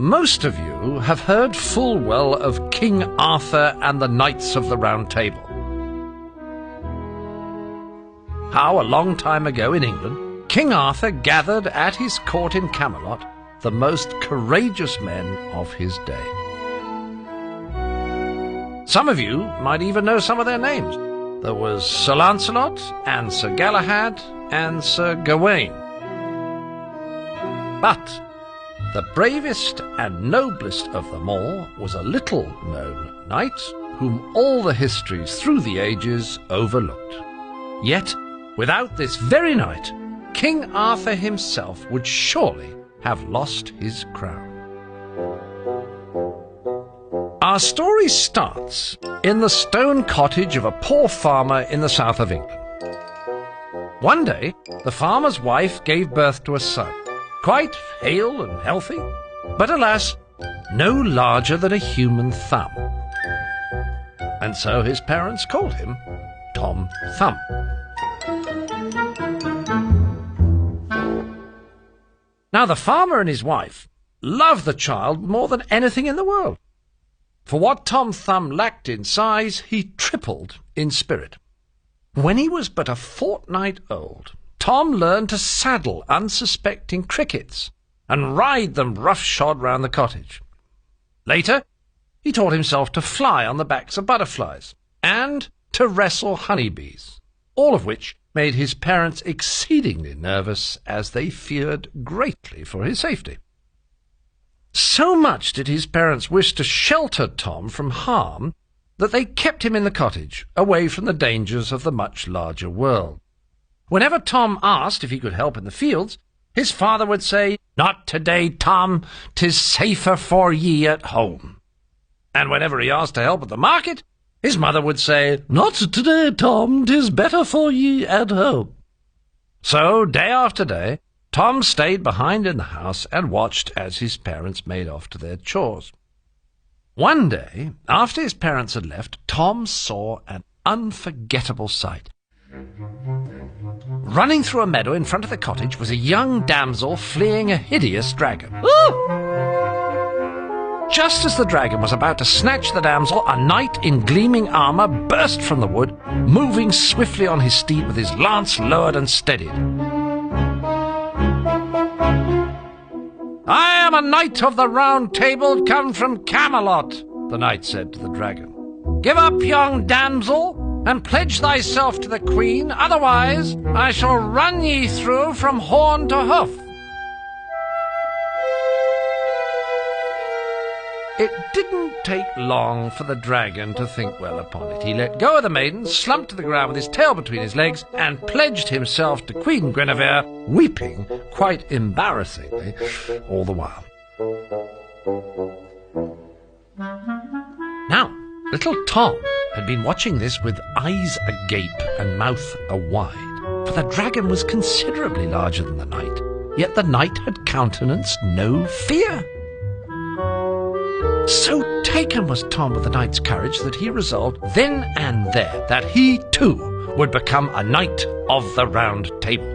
Most of you have heard full well of King Arthur and the Knights of the Round Table. How, a long time ago in England, King Arthur gathered at his court in Camelot the most courageous men of his day. Some of you might even know some of their names. There was Sir Lancelot, and Sir Galahad, and Sir Gawain. But the bravest and noblest of them all was a little-known knight whom all the histories through the ages overlooked. Yet, without this very knight, King Arthur himself would surely have lost his crown. Our story starts in the stone cottage of a poor farmer in the south of England. One day, the farmer's wife gave birth to a son, quite hale and healthy, but alas, no larger than a human thumb. And so his parents called him Tom Thumb. Now the farmer and his wife loved the child more than anything in the world. For what Tom Thumb lacked in size, he tripled in spirit. When he was but a fortnight old, Tom learned to saddle unsuspecting crickets and ride them roughshod round the cottage. Later, he taught himself to fly on the backs of butterflies and to wrestle honeybees, all of which made his parents exceedingly nervous, as they feared greatly for his safety. So much did his parents wish to shelter Tom from harm that they kept him in the cottage, away from the dangers of the much larger world. Whenever Tom asked if he could help in the fields, his father would say, "Not today, Tom, 'tis safer for ye at home." And whenever he asked to help at the market, his mother would say, "Not today, Tom, 'tis better for ye at home." So, day after day, Tom stayed behind in the house and watched as his parents made off to their chores. One day, after his parents had left, Tom saw an unforgettable sight. Running through a meadow in front of the cottage was a young damsel fleeing a hideous dragon. Just as the dragon was about to snatch the damsel, a knight in gleaming armour burst from the wood, moving swiftly on his steed with his lance lowered and steadied. "I am a knight of the Round Table, come from Camelot," the knight said to the dragon. "Give up, young damsel, and pledge thyself to the queen, otherwise I shall run ye through from horn to hoof." It didn't take long for the dragon to think well upon it. He let go of the maiden, slumped to the ground with his tail between his legs, and pledged himself to Queen Guinevere, weeping quite embarrassingly all the while. Now, little Tom had been watching this with eyes agape and mouth awide, for the dragon was considerably larger than the knight, yet the knight had countenanced no fear. So taken was Tom with the knight's courage that he resolved then and there that he too would become a knight of the Round Table.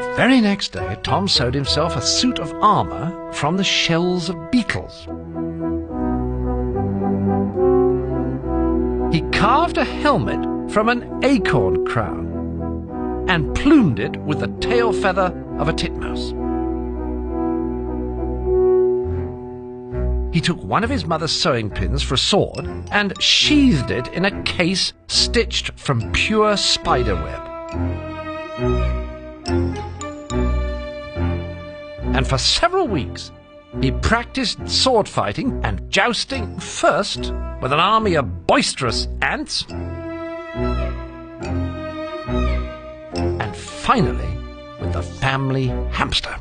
The very next day, Tom sewed himself a suit of armour from the shells of beetles. He carved a helmet from an acorn crown and plumed it with the tail feather of a titmouse. He took one of his mother's sewing pins for a sword and sheathed it in a case stitched from pure spiderweb. And for several weeks he practiced sword fighting and jousting, first with an army of boisterous ants, and finally with the family hamster.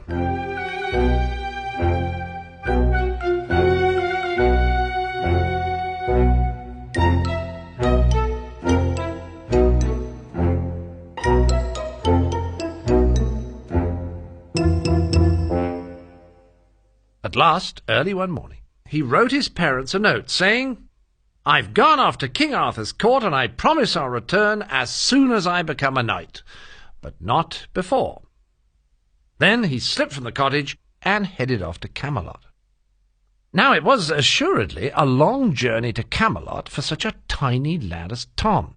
At last, early one morning, he wrote his parents a note saying, I've gone off to King Arthur's court, and I promise I'll return as soon as I become a knight, but not before." Then he slipped from the cottage and headed off to Camelot. Now it was assuredly a long journey to Camelot for such a tiny lad as Tom.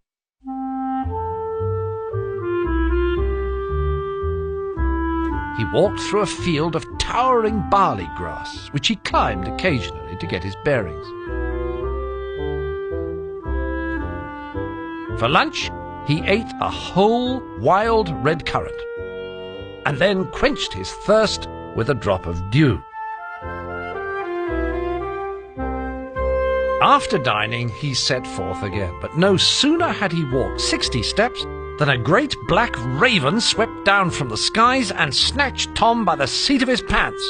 He walked through a field of towering barley grass, which he climbed occasionally to get his bearings. For lunch, he ate a whole wild red currant, and then quenched his thirst with a drop of dew. After dining, he set forth again, but no sooner had he walked 60 steps than a great black raven swept down from the skies and snatched Tom by the seat of his pants.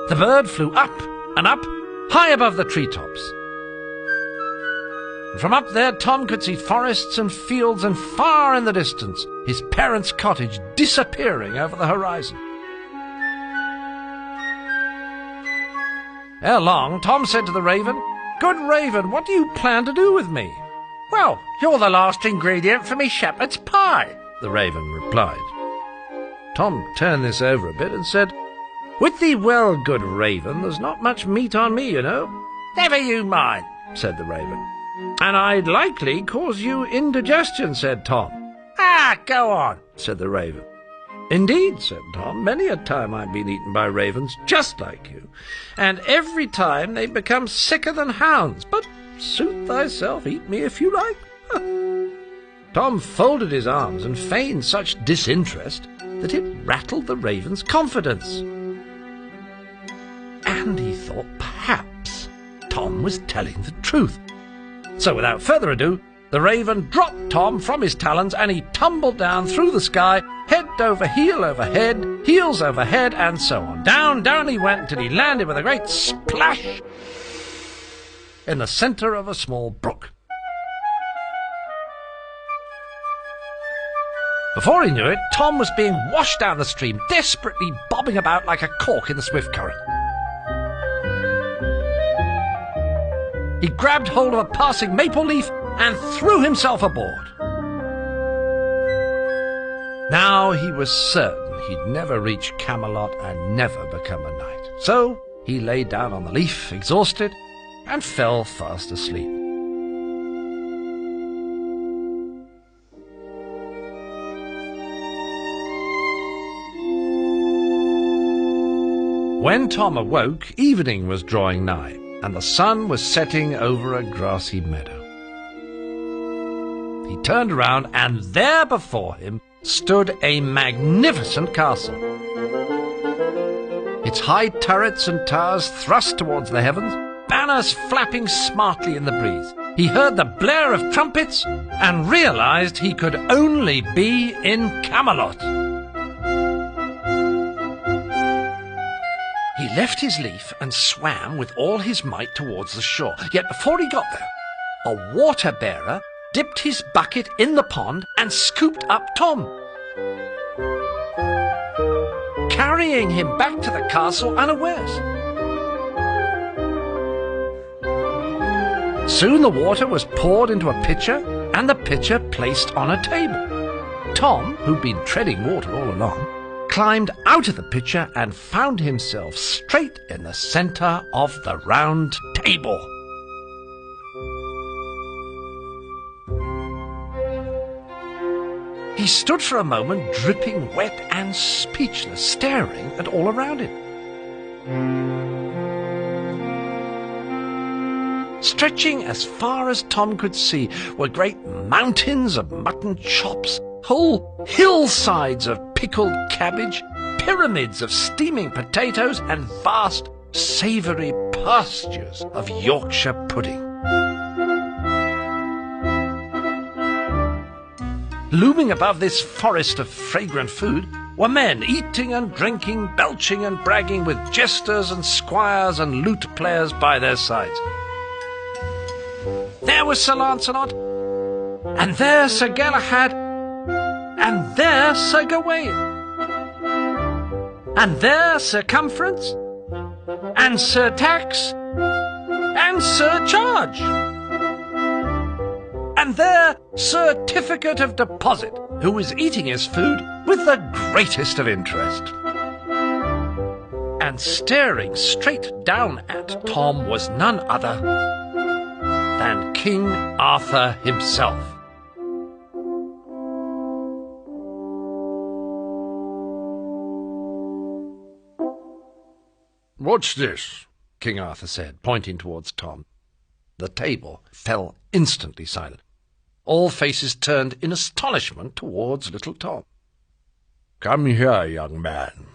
The bird flew up and up, high above the treetops. From up there, Tom could see forests and fields, and far in the distance, his parents' cottage disappearing over the horizon. Ere long, Tom said to the raven, "Good raven, what do you plan to do with me?" "Well, you're the last ingredient for me shepherd's pie," the raven replied. Tom turned this over a bit and said, "Wit thee well, good raven, there's not much meat on me, you know." "Never you mind," said the raven. "And I'd likely cause you indigestion," said Tom. "Ah, go on," said the raven. "Indeed," said Tom, "many a time I've been eaten by ravens just like you, and every time they become sicker than hounds. But suit thyself, eat me if you like." Tom folded his arms and feigned such disinterest that it rattled the raven's confidence. And he thought perhaps Tom was telling the truth. So without further ado, the raven dropped Tom from his talons, and he tumbled down through the sky, head over head, heels over head, and so on. Down, down he went until he landed with a great splash in the centre of a small brook. Before he knew it, Tom was being washed down the stream, desperately bobbing about like a cork in the swift current. He grabbed hold of a passing maple leaf and threw himself aboard. Now he was certain he'd never reach Camelot and never become a knight. So he lay down on the leaf, exhausted, and fell fast asleep. When Tom awoke, evening was drawing nigh, and the sun was setting over a grassy meadow. He turned around, and there before him stood a magnificent castle. Its high turrets and towers thrust towards the heavens, banners flapping smartly in the breeze. He heard the blare of trumpets and realized he could only be in Camelot. He left his leaf and swam with all his might towards the shore. Yet before he got there, a water-bearer dipped his bucket in the pond and scooped up Tom, carrying him back to the castle unawares. Soon the water was poured into a pitcher, and the pitcher placed on a table. Tom, who'd been treading water all along, climbed out of the pitcher and found himself straight in the centre of the round table. He stood for a moment, dripping wet and speechless, staring at all around him. Stretching as far as Tom could see were great mountains of mutton chops, whole hillsides of pickled cabbage, pyramids of steaming potatoes, and vast, savoury pastures of Yorkshire pudding. Looming above this forest of fragrant food were men eating and drinking, belching and bragging, with jesters and squires and lute players by their sides. There was Sir Lancelot, and there Sir Galahad, and there Sir Gawain, and there Circumference, and surtax, and surcharge, and their certificate of deposit, who was eating his food with the greatest of interest. And staring straight down at Tom was none other than King Arthur himself. "What's this?" King Arthur said, pointing towards Tom. The table fell instantly silent. All faces turned in astonishment towards little Tom. "Come here, young man,"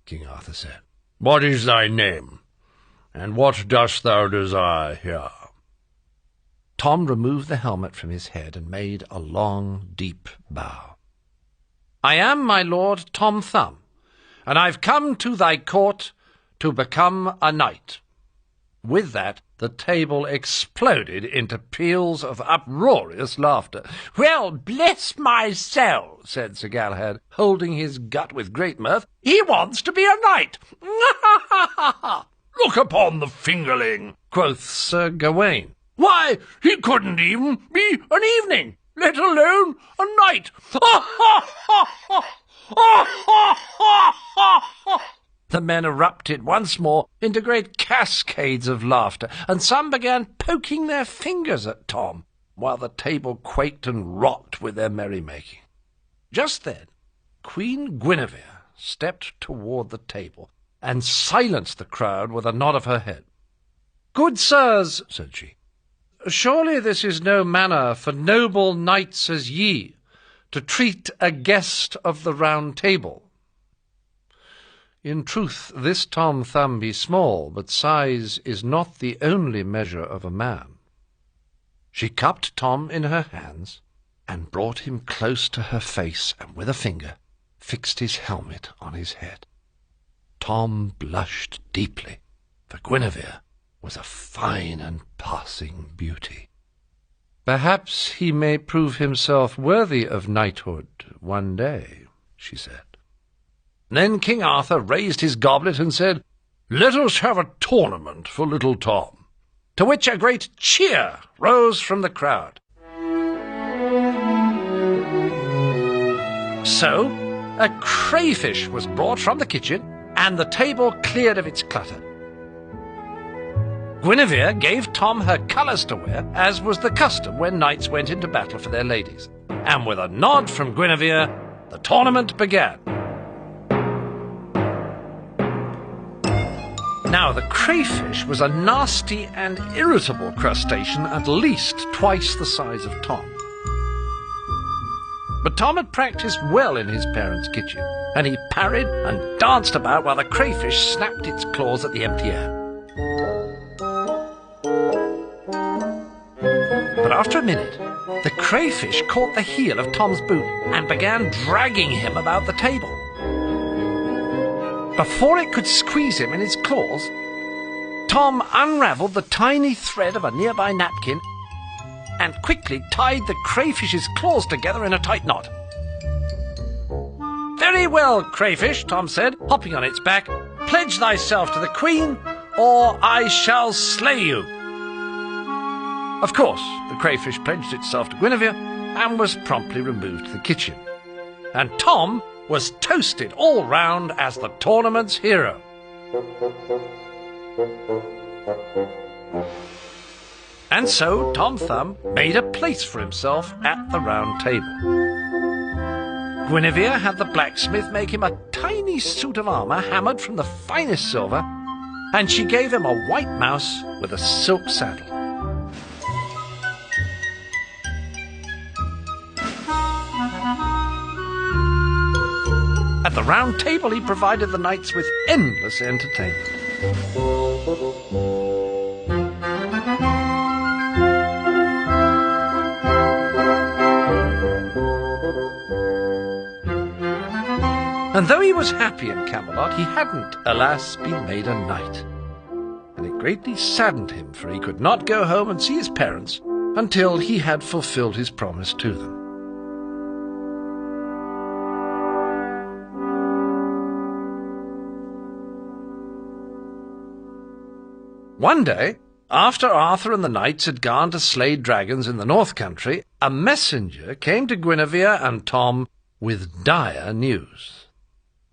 King Arthur said. "What is thy name, and what dost thou desire here?" Tom removed the helmet from his head and made a long, deep bow. "I am, my lord, Tom Thumb, and I've come to thy court to become a knight." With that, the table exploded into peals of uproarious laughter. "Well, bless my soul," said Sir Galahad, holding his gut with great mirth, "he wants to be a knight!" "Look upon the fingerling," quoth Sir Gawaine. "Why, he couldn't even be an evening, let alone a knight." The men erupted once more into great cascades of laughter, and some began poking their fingers at Tom, while the table quaked and rocked with their merrymaking. Just then Queen Guinevere stepped toward the table and silenced the crowd with a nod of her head. "Good sirs," said she, "surely this is no manner for noble knights as ye to treat a guest of the Round Table. In truth, this Tom Thumb be small, but size is not the only measure of a man." She cupped Tom in her hands and brought him close to her face, and with a finger fixed his helmet on his head. Tom blushed deeply, for Guinevere was a fine and passing beauty. "Perhaps he may prove himself worthy of knighthood one day," she said. Then King Arthur raised his goblet and said, "Let us have a tournament for little Tom," to which a great cheer rose from the crowd. So a crayfish was brought from the kitchen, and the table cleared of its clutter. Guinevere gave Tom her colours to wear, as was the custom when knights went into battle for their ladies, and with a nod from Guinevere, the tournament began. Now, the crayfish was a nasty and irritable crustacean, at least twice the size of Tom. But Tom had practised well in his parents' kitchen, and he parried and danced about while the crayfish snapped its claws at the empty air. But after a minute, the crayfish caught the heel of Tom's boot and began dragging him about the table. Before it could squeeze him in its claws, Tom unravelled the tiny thread of a nearby napkin and quickly tied the crayfish's claws together in a tight knot. "Very well, crayfish," Tom said, hopping on its back. "Pledge thyself to the Queen, or I shall slay you." Of course, the crayfish pledged itself to Guinevere and was promptly removed to the kitchen. And Tom was toasted all round as the tournament's hero. And so Tom Thumb made a place for himself at the Round Table. Guinevere had the blacksmith make him a tiny suit of armour hammered from the finest silver, and she gave him a white mouse with a silk saddle. At the Round Table he provided the knights with endless entertainment. And though he was happy in Camelot, he hadn't, alas, been made a knight. And it greatly saddened him, for he could not go home and see his parents until he had fulfilled his promise to them. One day, after Arthur and the knights had gone to slay dragons in the north country, a messenger came to Guinevere and Tom with dire news.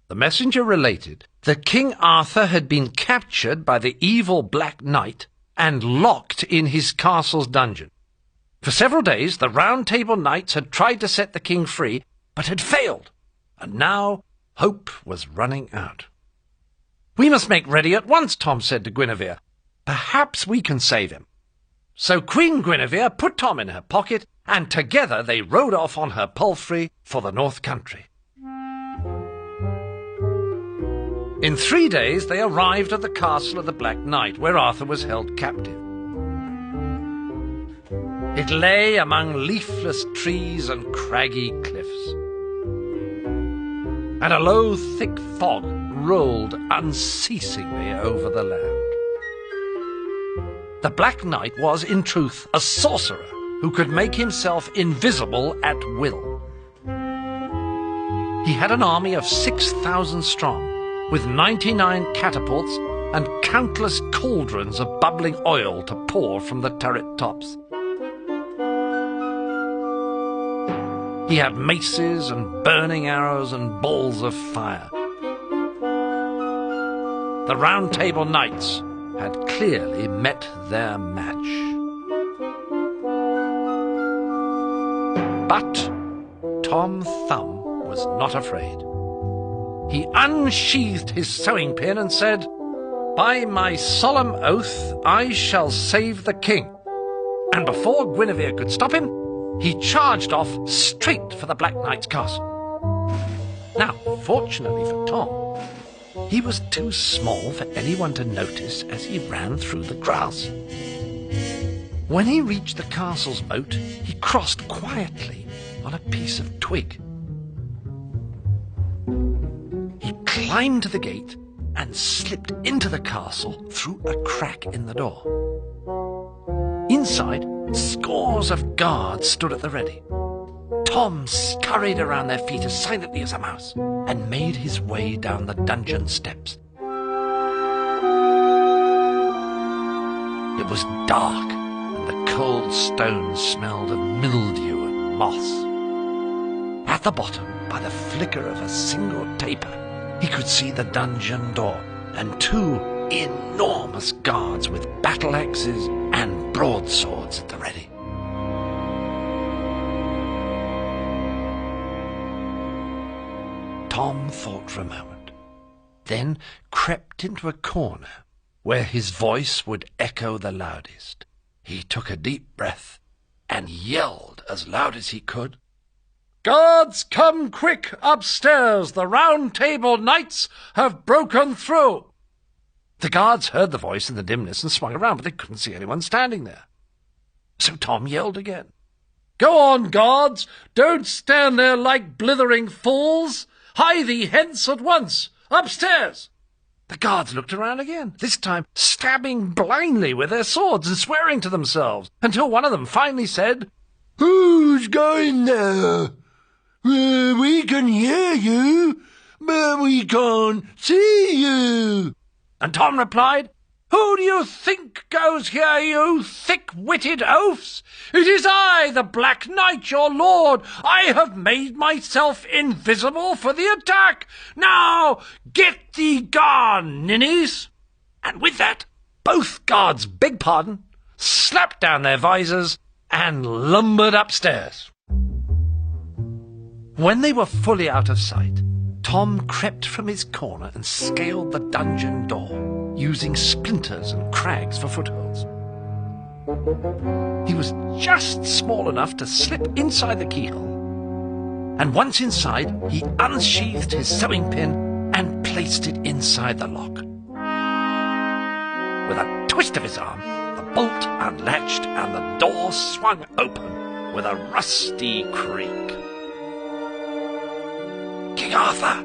The messenger related that King Arthur had been captured by the evil Black Knight and locked in his castle's dungeon. For several days the Round Table knights had tried to set the king free, but had failed, and now hope was running out. "We must make ready at once," Tom said to Guinevere. "Perhaps we can save him." So Queen Guinevere put Tom in her pocket, and together they rode off on her palfrey for the north country. In 3 days they arrived at the castle of the Black Knight, where Arthur was held captive. It lay among leafless trees and craggy cliffs, and a low, thick fog rolled unceasingly over the land. The Black Knight was, in truth, a sorcerer who could make himself invisible at will. He had an army of 6,000 strong, with 99 catapults and countless cauldrons of bubbling oil to pour from the turret tops. He had maces and burning arrows and balls of fire. The Round Table knights had clearly met their match. But Tom Thumb was not afraid. He unsheathed his sewing pin and said, "By my solemn oath, I shall save the king." And before Guinevere could stop him, he charged off straight for the Black Knight's castle. Now, fortunately for Tom, he was too small for anyone to notice as he ran through the grass. When he reached the castle's moat, he crossed quietly on a piece of twig. He climbed to the gate and slipped into the castle through a crack in the door. Inside, scores of guards stood at the ready. Tom scurried around their feet as silently as a mouse and made his way down the dungeon steps. It was dark, and the cold stones smelled of mildew and moss. At the bottom, by the flicker of a single taper, he could see the dungeon door and 2 enormous guards with battle axes and broadswords at the ready. Tom thought for a moment, then crept into a corner where his voice would echo the loudest. He took a deep breath and yelled as loud as he could, "Guards, come quick upstairs! The Round Table knights have broken through!" The guards heard the voice in the dimness and swung around, but they couldn't see anyone standing there. So Tom yelled again, "Go on, guards! Don't stand there like blithering fools! Hie thee hence at once! Upstairs!" The guards looked around again, this time stabbing blindly with their swords and swearing to themselves, until one of them finally said, "Who's going there? We can hear you, but we can't see you." And Tom replied, "Who do you think goes here, you thick-witted oafs? It is I, the Black Knight, your lord. I have made myself invisible for the attack. Now, get thee gone, ninnies." And with that, both guards begged pardon, slapped down their visors, and lumbered upstairs. When they were fully out of sight, Tom crept from his corner and scaled the dungeon door, using splinters and crags for footholds. He was just small enough to slip inside the keyhole, and once inside, he unsheathed his sewing pin and placed it inside the lock. With a twist of his arm, the bolt unlatched and the door swung open with a rusty creak. "King Arthur!"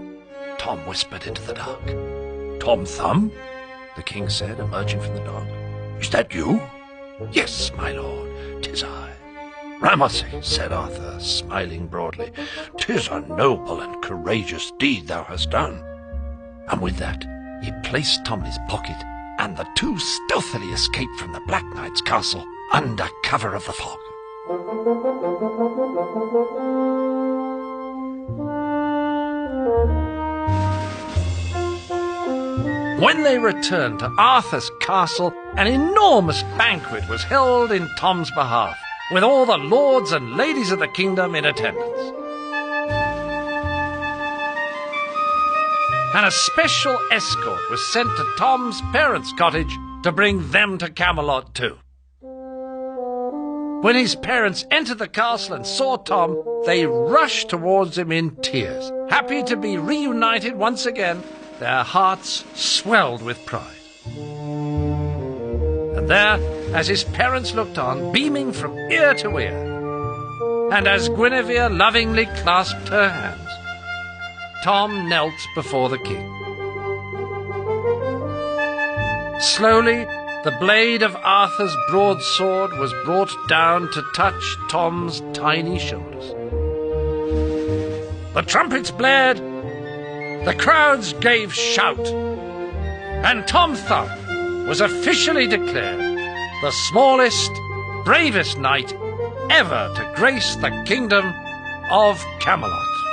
Tom whispered into the dark. "Tom Thumb?" the king said, emerging from the dark. "Is that you?" "Yes, my lord, 'tis I." "Ramsay," said Arthur, smiling broadly, "'tis a noble and courageous deed thou hast done." And with that, he placed Tom in his pocket and the two stealthily escaped from the Black Knight's castle under cover of the fog. When they returned to Arthur's castle, an enormous banquet was held in Tom's behalf, with all the lords and ladies of the kingdom in attendance. And a special escort was sent to Tom's parents' cottage to bring them to Camelot too. When his parents entered the castle and saw Tom, they rushed towards him in tears, happy to be reunited once again. Their hearts swelled with pride. And there, as his parents looked on, beaming from ear to ear, and as Guinevere lovingly clasped her hands, Tom knelt before the king. Slowly, the blade of Arthur's broadsword was brought down to touch Tom's tiny shoulders. The trumpets blared, the crowds gave shout, and Tom Thumb was officially declared the smallest, bravest knight ever to grace the kingdom of Camelot.